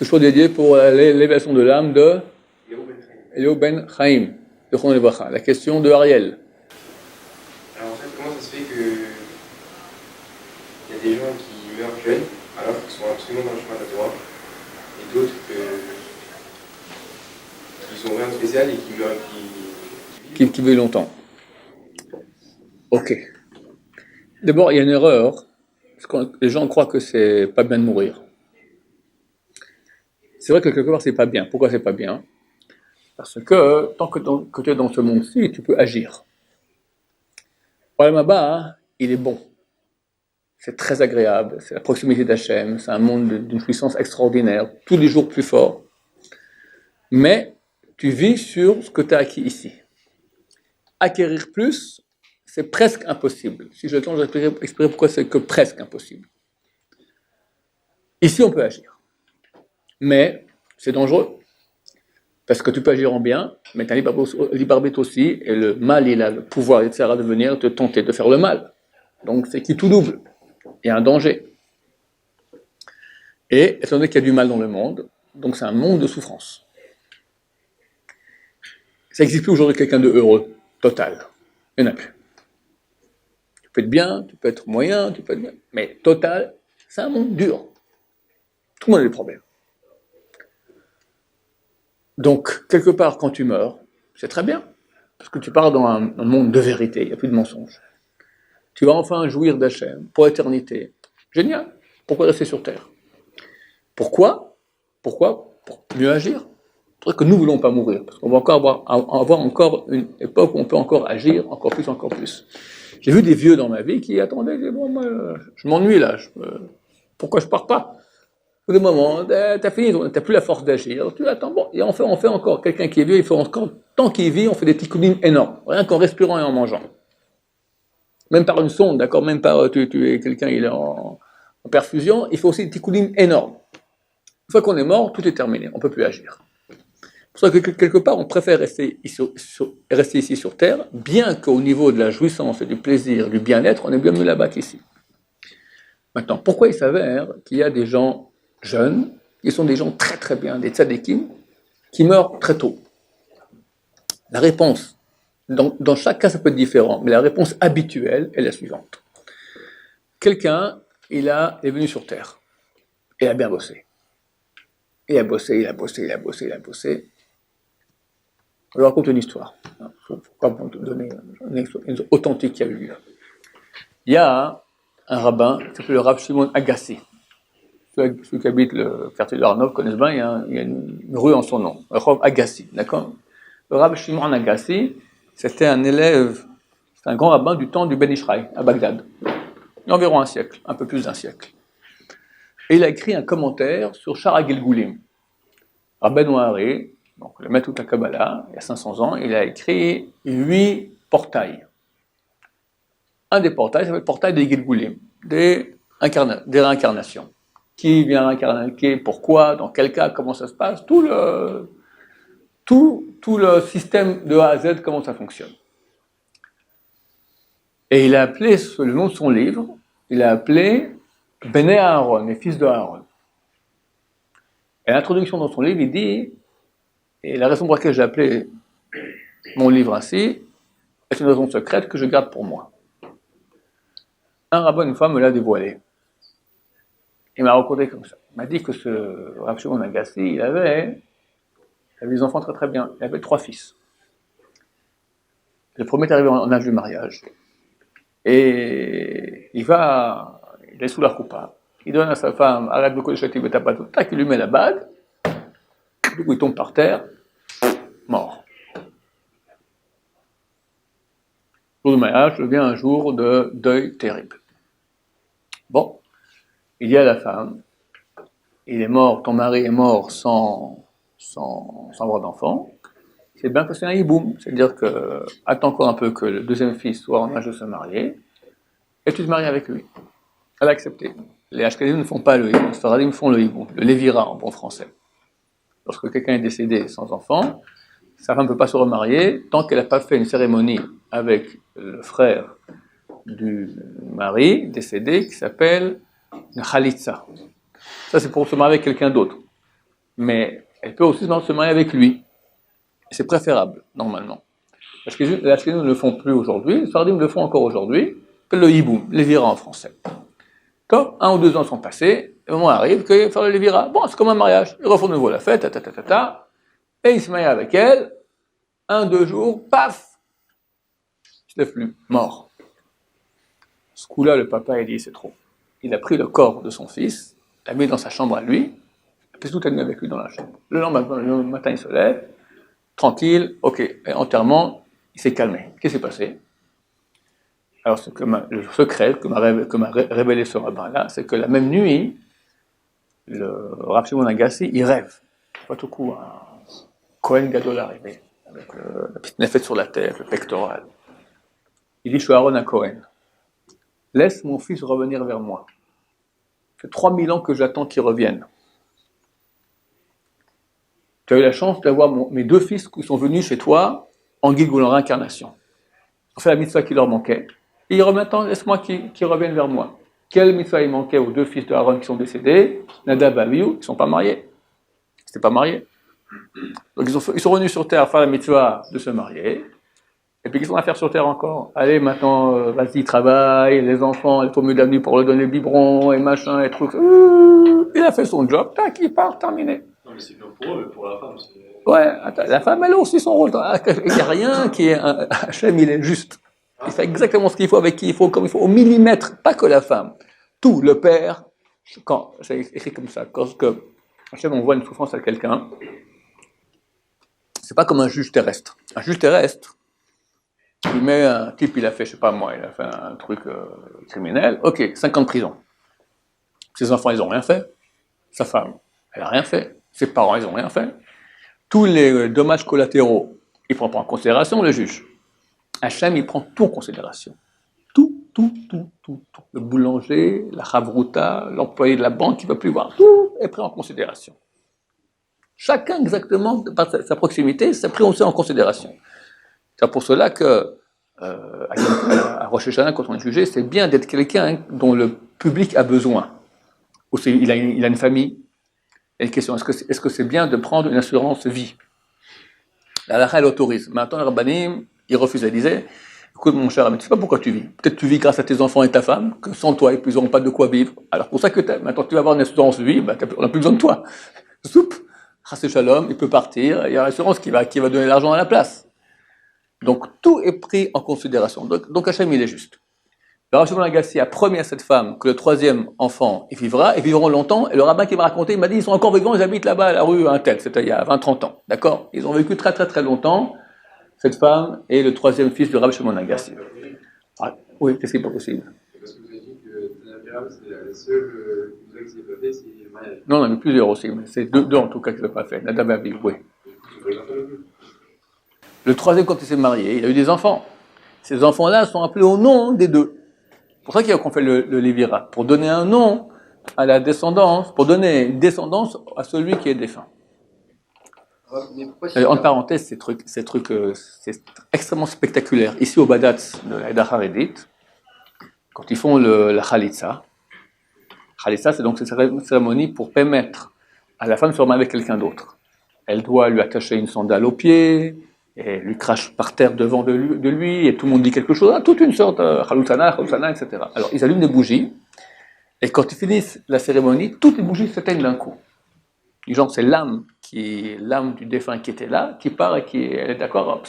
ce choix dédié pour l'élévation de l'âme de Eliyahu Ben Chaim, de Chon Levacha. La question de Ariel. Alors en fait, comment ça se fait qu'il y a des gens qui meurent jeunes, alors qu'ils sont absolument dans le chemin de la Torah, et d'autres qui sont rien de spécial et qui meurent, qui vivent longtemps. Ok. D'abord, il y a une erreur, parce que les gens croient que c'est pas bien de mourir. C'est vrai que quelque part c'est pas bien. Pourquoi c'est pas bien? Parce que tant que tu es dans ce monde-ci, tu peux agir. Le Olam il est bon. C'est très agréable, c'est la proximité d'Hachem, c'est un monde d'une puissance extraordinaire, tous les jours plus fort. Mais tu vis sur ce que tu as acquis ici. Acquérir plus, c'est presque impossible. Si j'ai le temps, je vais expliquer pourquoi c'est que presque impossible. Ici, on peut agir. Mais c'est dangereux. Parce que tu peux agir en bien, mais tu as libre arbitre aussi, et le mal, il a le pouvoir, etc., de venir te tenter de faire le mal. Donc c'est qui tout double. Il y a un danger. Et étant donné qu'il y a du mal dans le monde, donc c'est un monde de souffrance. Ça n'existe plus aujourd'hui quelqu'un de heureux, total. Il n'y en a plus. Tu peux être bien, tu peux être moyen, tu peux être bien, mais total, c'est un monde dur. Tout le monde a des problèmes. Donc, quelque part, quand tu meurs, c'est très bien, parce que tu pars dans un monde de vérité, il n'y a plus de mensonges. Tu vas enfin jouir d'Hachem pour l'éternité. Génial. Pourquoi rester sur terre? Pourquoi? Pour mieux agir. C'est vrai que nous ne voulons pas mourir, parce qu'on va encore avoir encore une époque où on peut encore agir, encore plus. J'ai vu des vieux dans ma vie qui attendaient, bon, moi, je m'ennuie là, pourquoi je pars pas? Au bout d'un moment, t'as fini, t'as plus la force d'agir, tu attends, bon, et on fait encore, quelqu'un qui est vieux, il fait encore, tant qu'il vit, on fait des tikkounim énormes, rien qu'en respirant et en mangeant. Même par une sonde, d'accord, même par, tu es quelqu'un, il est en perfusion, il faut aussi des tikkounim énormes. Une fois qu'on est mort, tout est terminé, on ne peut plus agir. C'est pour ça que quelque part, on préfère rester ici sur Terre, bien qu'au niveau de la jouissance et du plaisir, du bien-être, on est bien mieux là-bas qu'ici. Maintenant, pourquoi il s'avère qu'il y a des gens jeunes, qui sont des gens très très bien, des tzadikim, qui meurent très tôt? La réponse, dans chaque cas ça peut être différent, mais la réponse habituelle est la suivante. Quelqu'un, il est venu sur Terre, il a bien bossé. Il a bossé. Je vous raconte une histoire. Il faut pas donner une histoire authentique qui a eu lieu. Il y a un rabbin qui s'appelle le Rav Shimon Agassi. Ceux qui habitent le quartier de Arnov connaissent bien, il y a une rue en son nom, le Rav Agassi, d'accord? Le Rav Shimon Agassi, c'était un élève, c'était un grand rabbin du temps du Ben Ishraï, à Bagdad. Il y a environ un siècle, un peu plus d'un siècle. Et il a écrit un commentaire sur Shara Gilgulim. Rabben Ouahari, donc le maître de la Kabbalah, il y a 500 ans, il a écrit 8 portails. Un des portails s'appelle le portail des Gilgulim, des réincarnations. Qui vient réincarner, pourquoi, dans quel cas, comment ça se passe, tout le système de A à Z, comment ça fonctionne. Et il a appelé, le nom de son livre, il a appelé Bnei Aaron, les fils de Aaron. Et l'introduction dans son livre, il dit, et la raison pour laquelle j'ai appelé mon livre ainsi, est une raison secrète que je garde pour moi. Un rabbin, une fois, me l'a dévoilé. Il m'a raconté comme ça. Il m'a dit que ce Rav Shimon Agassi, il avait des enfants très très bien. Il avait 3 fils. Le premier est arrivé en âge du mariage. Et il est sous la roupa. Il donne à sa femme, arrête de coucher, tac, il lui met la bague. Du coup, il tombe par terre, mort. Le jour du mariage devient un jour de deuil terrible. Bon, il dit à la femme, il est mort, ton mari est mort sans avoir d'enfant, c'est bien que c'est un hiboum, c'est-à-dire que attends encore un peu que le deuxième fils soit en âge de se marier, et tu te maries avec lui. Elle a accepté. Les Ashkenazim ne font pas le hiboum, les Sfaradim font le hiboum, le lévira en bon français. Lorsque quelqu'un est décédé sans enfant, sa femme ne peut pas se remarier tant qu'elle n'a pas fait une cérémonie avec le frère du mari décédé qui s'appelle une khalitsa. Ça, c'est pour se marier avec quelqu'un d'autre. Mais elle peut aussi se marier avec lui. C'est préférable, normalement. Parce que les Ashkénazes ne le font plus aujourd'hui, les Sfardim le font encore aujourd'hui, c'est le hiboum, les vira en français. Quand 1 ou 2 ans sont passés, le moment arrive qu'il faut faire le lévira. Bon, c'est comme un mariage, ils refont de nouveau la fête, et il se marie avec elle, 1-2 jours, paf, il se lève plus, mort. Ce coup-là, le papa, il dit, c'est trop. Il a pris le corps de son fils, l'a mis dans sa chambre à lui, et puis tout a mis avec lui dans la chambre. Le matin, il se lève, tranquille, ok, et enterrement, il s'est calmé. Qu'est-ce qui s'est passé? Alors, le secret que m'a révélé ce rabbin-là, c'est que la même nuit, le Rav Shimon Agassi, il rêve. Pas tout coup, un Kohen Gadol arrivé, avec la petite nefette sur la tête, le pectoral. Il dit, je suis Aaron à Kohen. Laisse mon fils revenir vers moi. Ça fait 3000 ans que j'attends qu'il revienne. Tu as eu la chance d'avoir mes 2 fils qui sont venus chez toi en Gilgul, en réincarnation. On fait la mitzvah qui leur manquait. Et il remet maintenant, laisse-moi qu'ils reviennent vers moi. Quelle mitzvah il manquait aux 2 fils de Aaron qui sont décédés? Nadab et Abihu, ils ne sont pas mariés. Ils n'étaient pas mariés. Donc ils sont venus sur terre faire la mitzvah de se marier. Et puis qu'est-ce qu'on va faire sur terre encore? Allez, maintenant, vas-y, travaille, les enfants, il faut mieux d'avenir pour leur donner le biberon, et machin, et trucs. Il a fait son job, tac, il part, terminé. Non, mais c'est bien pour eux, mais pour la femme, c'est... Ouais, attends, la femme, elle a aussi son rôle. Il n'y a rien qui est... Hachem, il est juste. Il fait exactement ce qu'il faut, avec qui il faut, comme il faut, au millimètre. Pas que la femme. Tout, le père, quand, c'est écrit comme ça, quand Hachem envoie une souffrance à quelqu'un, c'est pas comme un juge terrestre. Un juge terrestre, il met un type, il a fait, je sais pas moi, il a fait un truc criminel, ok, 5 ans de prison. Ses enfants, ils ont rien fait. Sa femme, elle a rien fait. Ses parents, ils ont rien fait. Tous les dommages collatéraux, il prend pas en considération, le juge. Hachem, il prend tout en considération. Tout. Le boulanger, la chavruta, l'employé de la banque qui ne va plus voir, tout est pris en considération. Chacun exactement, par sa proximité, c'est pris aussi en considération. C'est pour cela que, à Rosh Hashanah, quand on est jugé, c'est bien d'être quelqu'un dont le public a besoin. Ou il a une famille. Il y a une question, est-ce que c'est bien de prendre une assurance vie? La halakha, elle autorise. Maintenant, les rabbanim, ils refusent. Ils disaient, écoute mon cher, mais tu sais pas pourquoi tu vis. Peut-être tu vis grâce à tes enfants et ta femme, que sans toi, ils n'auront pas de quoi vivre. Alors pour ça que maintenant tu vas avoir une assurance vie, on n'a plus besoin de toi. Soupe, Chassé Shalom, il peut partir, il y a l'assurance qui va donner l'argent à la place. Donc tout est pris en considération. Donc Hachem, il est juste. Le Rav Shimon Agassi a promis à cette femme que le 3e enfant, il vivra, ils vivront longtemps, et le rabbin qui m'a raconté, il m'a dit, ils sont encore vivants, ils habitent là-bas à la rue un tel, c'était il y a 20-30 ans, d'accord? Ils ont vécu très très très longtemps, cette femme est le 3e fils du Rav Shimon Agassi. Ah, oui, qu'est-ce qui n'est pas possible? Parce que vous avez dit que Tanakh, c'est la seule mitzvah qui s'est pas fait, c'est le mariage. Non, on en a eu plusieurs aussi, mais c'est deux en tout cas qui ne l'ont pas fait, Nadab et Abihu, oui. Le 3e, quand il s'est marié, il a eu des enfants. Ces enfants-là sont appelés au nom des 2. C'est pour ça qu'on fait le Lévira, pour donner un nom à la descendance, pour donner une descendance à celui qui est défunt. En parenthèse, c'est extrêmement spectaculaire. Ici au Badatz de l'Aïda Haredite, quand ils font la Khalitsa, c'est donc cette cérémonie pour permettre à la femme de se remarier avec quelqu'un d'autre. Elle doit lui attacher une sandale au pied, et lui crache par terre devant de lui, et tout le monde dit quelque chose, toute une sorte, Chaloutsana, etc. Alors, ils allument des bougies, et quand ils finissent la cérémonie, toutes les bougies s'éteignent d'un coup. Du genre, c'est l'âme du défunt qui était là, qui part et elle est d'accord, hop.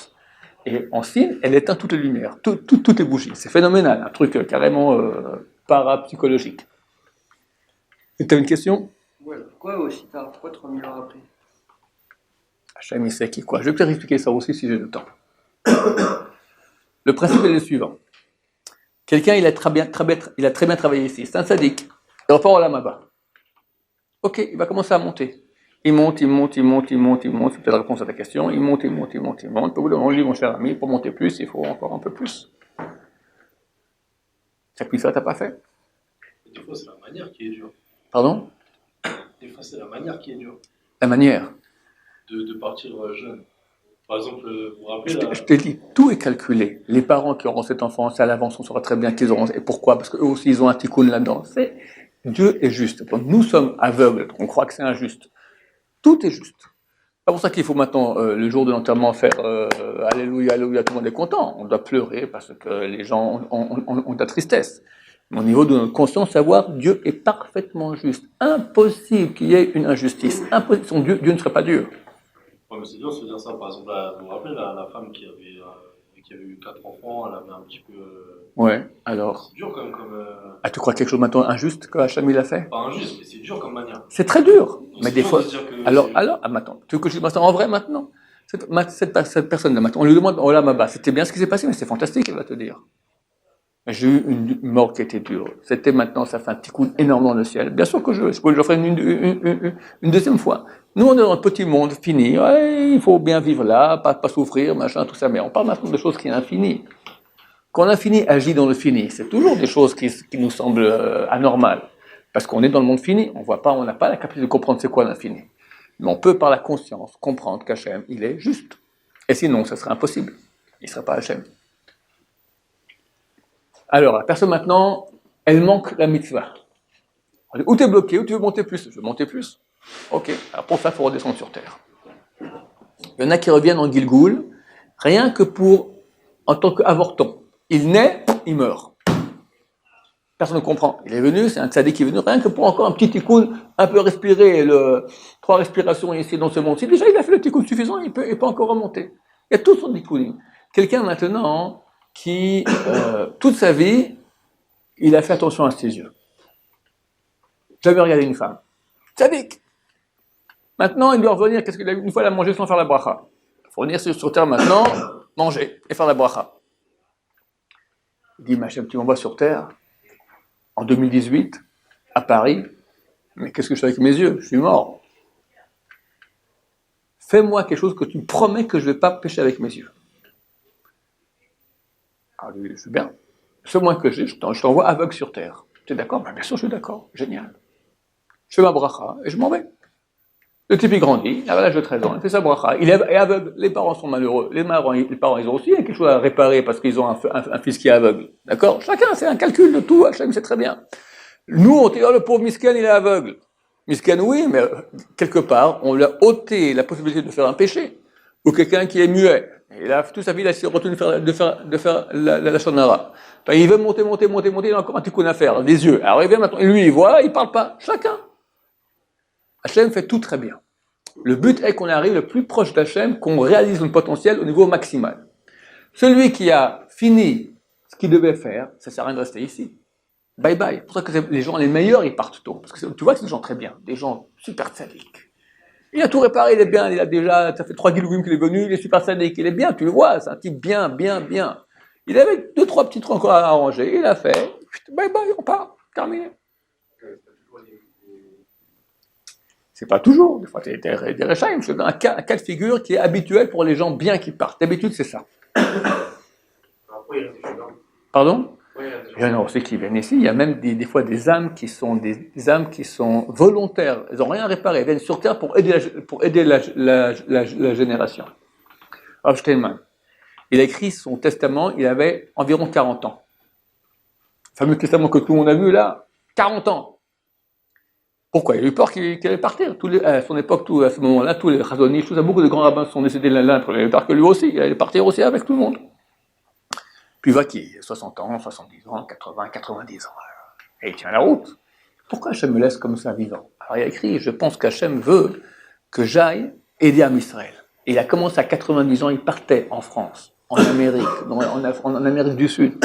Et en signe, elle éteint toutes les lumières, toutes les bougies. C'est phénoménal, un truc carrément parapsychologique. Et tu as une question? Ouais, pourquoi aussi tard? Pourquoi 3000 ans après? Hachem, il sait qui quoi. Je vais peut-être expliquer ça aussi si j'ai le temps. Le principe est le suivant. Quelqu'un, il a très bien travaillé ici. C'est un sadique. Il repart au Lamaba. Ok, il va commencer à monter. Il monte. C'est peut-être la réponse à ta question. Il monte. Puis au bout d'un moment, lui, mon cher ami, pour monter plus, il faut encore un peu plus. Chaque fois, t'as pas fait. Des fois, c'est la manière qui est dure. Pardon? Des fois, c'est la manière qui est dure. La manière. De partir jeune. Par exemple, vous vous rappelez je te dis, tout est calculé. Les parents qui auront cet enfant, c'est à l'avance, on saura très bien qu'ils auront. Et pourquoi? Parce qu'eux aussi, ils ont un tikkun là-dedans. Dieu est juste. Donc, nous sommes aveugles, on croit que c'est injuste. Tout est juste. C'est pour ça qu'il faut maintenant, le jour de l'enterrement, faire Alléluia, Alléluia, tout le monde est content. On doit pleurer parce que les gens ont de la tristesse. Mais au niveau de notre conscience, savoir Dieu est parfaitement juste. Impossible qu'il y ait une injustice. Impossible. Son Dieu ne serait pas Dieu. Ouais, mais c'est dur de se dire ça. Par exemple, vous vous rappelez la femme qui avait eu 4 enfants, elle avait un petit peu. Ouais, alors. C'est dur quand même comme. Ah, tu crois quelque chose maintenant injuste que Hachem il a fait? Pas injuste, mais c'est dur comme manière. C'est très dur. Donc, Mais c'est des dur fois. de se dire que Alors, c'est- maintenant, tu veux que je dise ça en vrai maintenant? Cette personne-là, maintenant, on lui demande, oh là, Maba, c'était bien ce qui s'est passé, mais c'est fantastique, elle va te dire. J'ai eu une mort qui était dure. C'était maintenant, ça fait un petit coup énorme dans le ciel. Bien sûr que je le ferai une deuxième fois. Nous, on est dans un petit monde fini. Ouais, il faut bien vivre là, pas souffrir, machin, tout ça. Mais on parle maintenant de choses qui sont infinies. Quand l'infini agit dans le fini, c'est toujours des choses qui nous semblent anormales. Parce qu'on est dans le monde fini. On n'a pas la capacité de comprendre c'est quoi l'infini. Mais on peut, par la conscience, comprendre qu'Hachem, il est juste. Et sinon, ça serait impossible. Il ne serait pas Hachem. Alors, la personne maintenant, elle manque la mitzvah. Où tu es bloqué, où tu veux monter plus? Je veux monter plus. Ok, alors pour ça, il faut redescendre sur terre. Il y en a qui reviennent en Gilgoul, rien que en tant qu'avorton. Il naît, il meurt. Personne ne comprend. Il est venu, c'est un tzaddik qui est venu, rien que pour encore un petit tikkun, un peu respirer, 3 respirations ici dans ce monde-ci. Déjà, il a fait le tikkun suffisant, il peut encore remonter. Il y a tout son tikkunim. Quelqu'un maintenant qui, toute sa vie, il a fait attention à ses yeux. Jamais regardé une femme. Tzaddik. Maintenant, il doit revenir, qu'est-ce qu'il a une fois, il a mangé sans faire la bracha. Il faut revenir sur terre maintenant, manger et faire la bracha. Il dit, Machem, tu m'envoies sur terre, en 2018, à Paris, mais qu'est-ce que je fais avec mes yeux? Je suis mort. Fais-moi quelque chose que tu me promets que je ne vais pas pécher avec mes yeux. Alors lui, je suis bien. Fais-moi que je t'envoie aveugle sur terre. Tu es d'accord? Ben, bien sûr, je suis d'accord. Génial. Je fais ma bracha et je m'en vais. Le type, il grandit, il a l'âge de 13 ans, il fait sa bracha, il est aveugle, les parents sont malheureux, les parents, ils ont aussi quelque chose à réparer parce qu'ils ont un fils qui est aveugle, d'accord? Chacun, c'est un calcul de tout, Hachem sait très bien. Nous, on dit, oh, le pauvre Misken, il est aveugle. Misken, oui, mais quelque part, on lui a ôté la possibilité de faire un péché. Ou quelqu'un qui est muet, et là, toute sa vie, il a retenu de faire la shonara. Ben, il veut monter, il a encore un petit coup à faire, des yeux. Alors il vient maintenant, lui, il voit, il parle pas, chacun. Hachem fait tout très bien. Le but est qu'on arrive le plus proche d'Hachem, qu'on réalise notre potentiel au niveau maximal. Celui qui a fini ce qu'il devait faire, ça ne sert à rien de rester ici. Bye bye. C'est pour ça que les gens les meilleurs, ils partent tôt. Parce que tu vois que c'est des gens très bien, des gens super tzaddik. Il a tout réparé, il est bien, il a déjà, ça fait 3 gilouim qu'il est venu, il est super tzaddik, il est bien, tu le vois, c'est un type bien. Il avait 2-3 petits trucs encore à arranger, il a fait, bye bye, on part, terminé. C'est pas toujours, des fois des rechaim, je te donne un cas de figure qui est habituel pour les gens bien qui partent. D'habitude, c'est ça. Pardon? Non, ceux qui viennent ici, il y a même des fois des âmes qui sont volontaires, elles n'ont rien réparé, elles viennent sur terre pour aider la génération. Rav Steinman, il a écrit son testament, il avait environ 40 ans. Le fameux testament que tout le monde a vu là, 40 ans. Pourquoi? Il a eu peur qu'il allait partir. À son époque, à ce moment-là, tous les chazonish, beaucoup de grands rabbins sont décédés l'un après. Il avait peur que lui aussi, il allait partir aussi avec tout le monde. Puis va qui 60 ans, 70 ans, 80, 90 ans. Et il tient la route. Pourquoi Hachem me laisse comme ça vivant? Alors il a écrit, je pense qu'Hachem veut que j'aille aider Am Israël. Et il a commencé à 90 ans, il partait en France, en Amérique, en Amérique du Sud.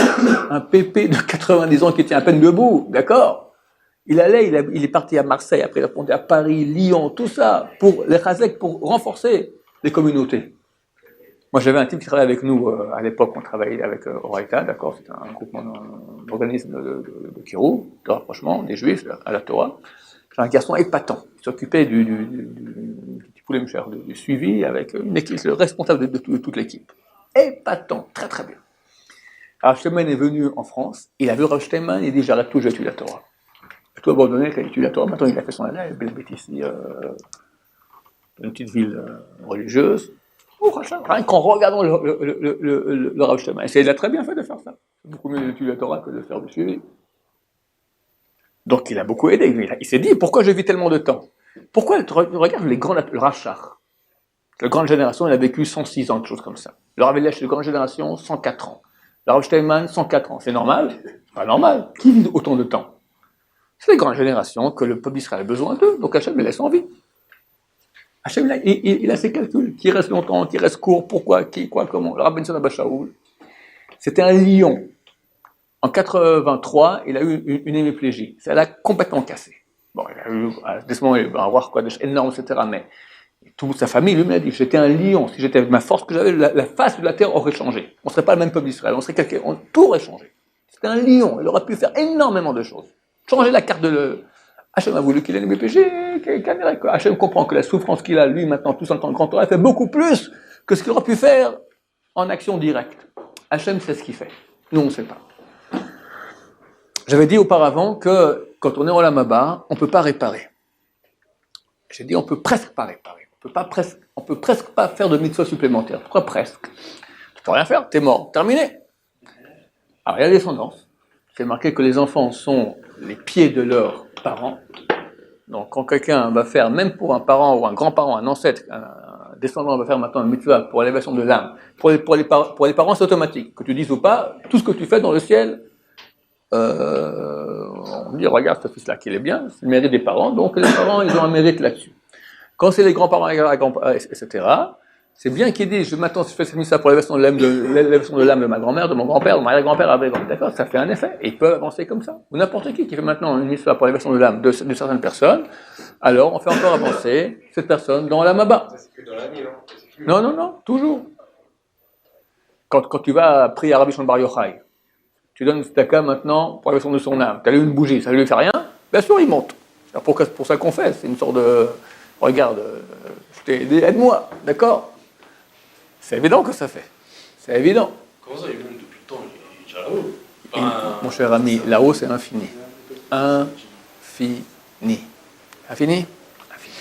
Un pépé de 90 ans qui tient à peine debout, d'accord? Il est parti à Marseille, après il a monté à Paris, Lyon, tout ça, pour les chazek, pour renforcer les communautés. Moi, j'avais un type qui travaillait avec nous, à l'époque, on travaillait avec Oraita, d'accord, c'était un groupement d'organisme de Kirou, de rapprochement des Juifs à la Torah. C'était un garçon épatant, qui s'occupait du poulet moucher, du suivi avec une équipe, le responsable de toute l'équipe. Épatant, très très bien. Rav Steinman est venu en France, il a vu Rav Steinman, il dit j'arrête tout, j'étudie la Torah. Tout abandonné, il a étudié la Torah, maintenant il a fait son année, il habite ici, dans une petite ville religieuse. Rien qu'en regardant le Rav Steinman. Et il a très bien fait de faire ça. C'est beaucoup mieux d'étudier la Torah que de faire du suivi. Donc il a beaucoup aidé. Il s'est dit, pourquoi je vis tellement de temps? Pourquoi regarde les grands, le Rachar, la grande génération, il a vécu 106 ans, quelque chose comme ça. Le Rav Eliash, la grande génération, 104 ans. Le Rav Steinman, 104 ans. C'est normal? C'est pas normal. Qui vit autant de temps? C'est les grandes générations que le peuple Israël a besoin d'eux, donc Hachem les laisse en vie. Hachem, il a ses calculs, qui reste longtemps, qui reste court, pourquoi, qui, quoi, comment. Le Rav Ben Abba Shaul, c'était un lion. En 83, il a eu une hémiplégie. Ça l'a complètement cassé. Bon, il a eu, à ce moment, il va avoir quoi, énorme, etc. Mais toute sa famille lui a dit, j'étais un lion. Si j'étais avec ma force que j'avais, la face de la terre aurait changé. On ne serait pas le même peuple d'Israël. On serait quelqu'un, tout aurait changé. C'était un lion. Il aurait pu faire énormément de choses. Changer la carte de Hachem a voulu qu'il ait une HaMiplégie. Hachem comprend que la souffrance qu'il a, lui, maintenant, tout en tant que grand Torah, fait beaucoup plus que ce qu'il aurait pu faire en action directe. Hachem sait ce qu'il fait. Nous, on ne sait pas. J'avais dit auparavant que quand on est en Olam Haba, on ne peut pas réparer. J'ai dit on peut presque pas réparer. On peut presque pas faire de mitzvah supplémentaire. Pourquoi presque? Tu peux rien faire, t'es mort, terminé. Alors il y a la descendance. C'est marqué que les enfants sont les pieds de leurs parents. Donc quand quelqu'un va faire, même pour un parent ou un grand-parent, un ancêtre, un descendant va faire maintenant une mitzvah pour l'élévation de l'âme, pour les parents c'est automatique. Que tu dises ou pas, tout ce que tu fais dans le ciel, on dit regarde ce fils-là qu'il est bien, c'est le mérite des parents, donc les parents ils ont un mérite là-dessus. Quand c'est les grands-parents, etc., c'est bien qu'il dise, maintenant si je fais cette mise pour l'élévation de l'âme de ma grand-mère, de mon grand-père, de mon arrière-grand-père, d'accord, ça fait un effet, et ils peuvent avancer comme ça. Ou n'importe qui fait maintenant une mise pour l'élévation de l'âme de certaines personnes, alors on fait encore avancer cette personne dans l'âme bas. Ça, c'est que dans l'année, non? Non, toujours. Quand tu vas prier à Rabbi Shimon Bar Yochai, tu donnes une tzedaka maintenant pour l'élévation de son âme, tu allumes une bougie, ça ne lui fait rien, bien sûr il monte. C'est pour ça qu'on fait, c'est une sorte de, regarde, je t'ai aidé, aide-moi, d'accord? C'est évident que ça fait, c'est évident. Comment ça, il monte depuis le temps? Il est déjà là-haut. Mon cher ami, là-haut c'est infini. Infini. Infini? Infini.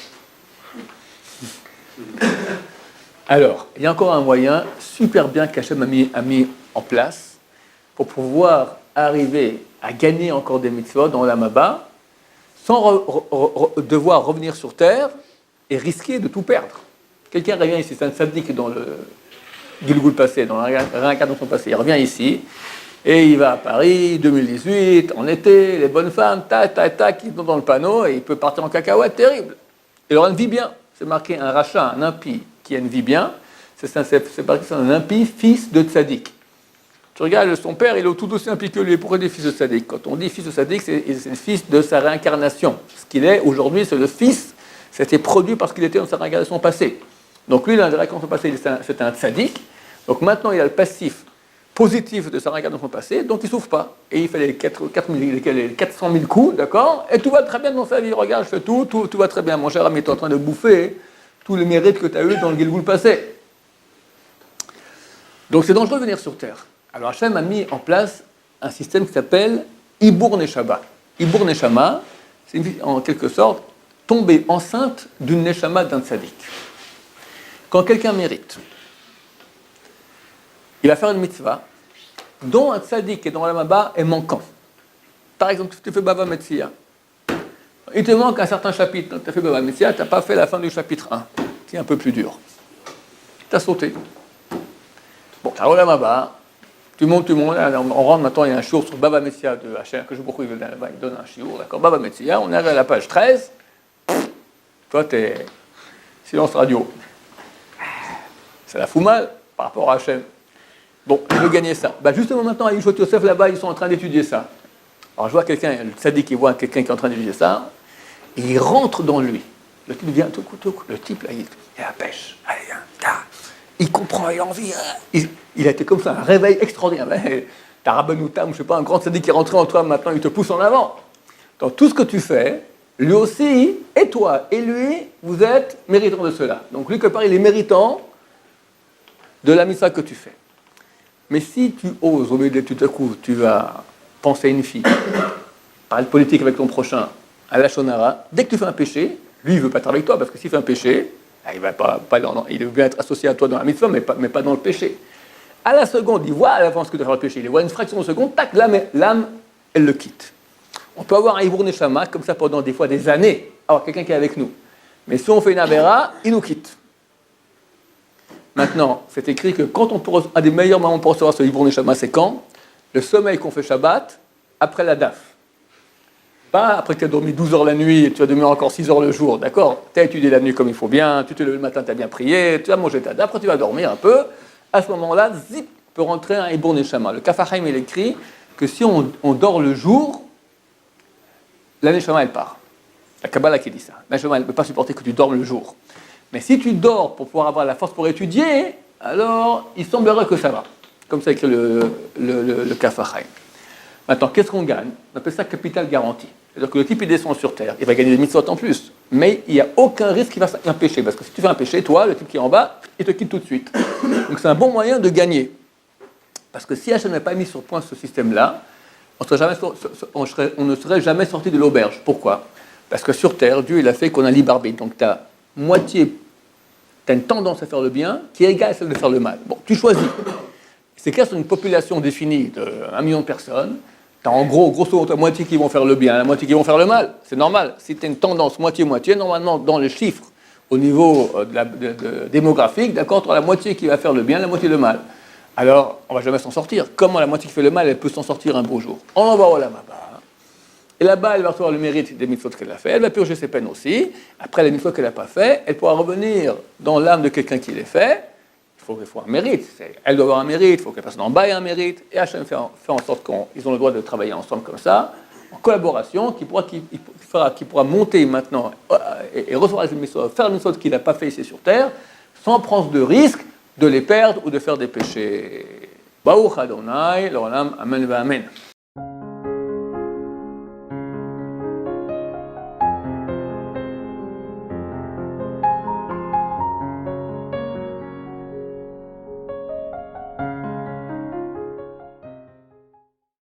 Alors, il y a encore un moyen super bien qu'Hachem a mis en place pour pouvoir arriver à gagner encore des mitzvot dans l'Olam Haba sans devoir revenir sur terre et risquer de tout perdre. Quelqu'un revient ici, c'est un tzaddik dans le Gilgul passé, dans la réincarnation passée, il revient ici et il va à Paris, 2018, en été, les bonnes femmes, qui sont dans le panneau et il peut partir en cacahuète terrible. Il aura une vie bien. C'est marqué un rachat, un impie qui a une vie bien, c'est marqué c'est un impie, fils de tzaddik. Tu regardes, son père, il est tout aussi impie que lui. Pourquoi il est fils de tzaddik? Quand on dit fils de tzaddik, c'est le fils de sa réincarnation. Ce qu'il est aujourd'hui, c'est le fils, c'était produit parce qu'il était dans sa réincarnation passée. Donc lui, dans la réincarnation passée, c'est un tzaddik. Donc maintenant, il a le passif positif de sa réincarnation passée, donc il ne souffre pas. Et il fait les 400 000 coups, d'accord? Et tout va très bien dans sa vie. Regarde, je fais tout va très bien. Mon cher ami, tu es en train de bouffer tous les mérites que tu as eu dans le Gilgul passé. Donc c'est dangereux de venir sur terre. Alors Hachem a mis en place un système qui s'appelle Ibur Neshama. Ibur Neshama, c'est en quelque sorte tomber enceinte d'une Neshama d'un tzaddik. Quand quelqu'un mérite, il va faire une mitzvah dont un tzaddik et dont l'Olam Haba est manquant. Par exemple, tu fais Bava Metzia. Il te manque un certain chapitre. Tu as fait Bava Metzia, tu n'as pas fait la fin du chapitre 1, qui est un peu plus dur. Tu as sauté. Bon, tu as l'Olam Haba. Tu montes, on rentre maintenant, il y a un shiur sur Bava Metzia de Hachem, que je beaucoup il donne un shiur, d'accord, Bava Metzia, on arrive à la page 13, toi t'es silence radio. Ça la fout mal par rapport à Hachem. Bon, je veux gagner ça. Justement maintenant, à Yeshua Yosef là-bas, ils sont en train d'étudier ça. Alors je vois quelqu'un, le tzaddik qui voit quelqu'un qui est en train d'étudier ça, et il rentre dans lui. Le type vient, le type là, il a la pêche, allez, viens, il comprend, il a envie. Il a été comme ça, un réveil extraordinaire. T'as Rabbeinu Tam, je sais pas, un grand tzaddik qui est rentré en toi, maintenant il te pousse en avant. Dans tout ce que tu fais, lui aussi, et toi, et lui, vous êtes méritants de cela. Donc lui, quelque part, il est méritant de la mitzvah que tu fais. Mais si tu oses, au milieu de tout à coup, tu vas penser à une fille, parler de politique avec ton prochain, à la shonara, dès que tu fais un péché, lui, il veut pas être avec toi, parce que s'il fait un péché, il va pas il veut bien être associé à toi dans la mitzvah, mais pas dans le péché. À la seconde, il voit à l'avance que tu vas faire le péché, il voit une fraction de seconde, tac, l'âme, elle le quitte. On peut avoir un Ibur Neshama, comme ça, pendant des fois des années, avoir quelqu'un qui est avec nous. Mais si on fait une avéra, il nous quitte. Maintenant, c'est écrit que quand un des meilleurs moments pour recevoir ce Hibron Neshama, c'est quand? Le sommeil qu'on fait Shabbat, après la DAF. Pas après que tu as dormi 12 heures la nuit et tu vas dormir encore 6 heures le jour, d'accord? Tu as étudié la nuit comme il faut bien, tu te lèves le matin, tu as bien prié, tu as mangé ta DAF, après tu vas dormir un peu. À ce moment-là, zip, peut rentrer un Hibron Neshama. Le Kaf HaChaim, il écrit que si on dort le jour, la Neshama, elle part. La Kabbalah qui dit ça. La Neshama, elle ne peut pas supporter que tu dormes le jour. Mais si tu dors pour pouvoir avoir la force pour étudier, alors il semblerait que ça va. Comme ça écrit le Kaf HaChaim. Maintenant, qu'est-ce qu'on gagne? On appelle ça capital garanti. C'est-à-dire que le type, il descend sur terre, il va gagner des mitzvot en plus. Mais il n'y a aucun risque qu'il fasse un péché. Parce que si tu fais un péché, toi, le type qui est en bas, il te quitte tout de suite. Donc c'est un bon moyen de gagner. Parce que si Hachem n'avait pas mis sur point ce système-là, on ne serait jamais sorti de l'auberge. Pourquoi? Parce que sur terre, Dieu, il a fait qu'on a libre arbitre. Donc tu as une tendance à faire le bien qui est égale à celle de faire le mal. Bon, tu choisis. C'est clair, sur une population définie de 1 million de personnes, tu as en gros, grosso modo, la moitié qui vont faire le bien, la moitié qui vont faire le mal. C'est normal. Si tu as une tendance moitié-moitié, normalement, dans les chiffres, au niveau démographique, d'accord, tu as la moitié qui va faire le bien, la moitié le mal. Alors, on ne va jamais s'en sortir. Comment la moitié qui fait le mal, elle peut s'en sortir un beau jour? On va au Lamaba. Et là-bas, elle va recevoir le mérite des mitzvot qu'elle a fait. Elle va purger ses peines aussi. Après, les mitzvot qu'elle n'a pas fait, elle pourra revenir dans l'âme de quelqu'un qui les fait. Il faut un mérite. Elle doit avoir un mérite. Il faut que la personne en bas ait un mérite. Et Hachem fait en sorte qu'ils ont le droit de travailler ensemble comme ça, en collaboration, qui pourra monter maintenant et recevoir les mitzvot, faire les mitzvot qu'il n'a pas fait ici sur terre, sans prendre de risque de les perdre ou de faire des péchés. Baruch Adonai, l'olam, amen va amen.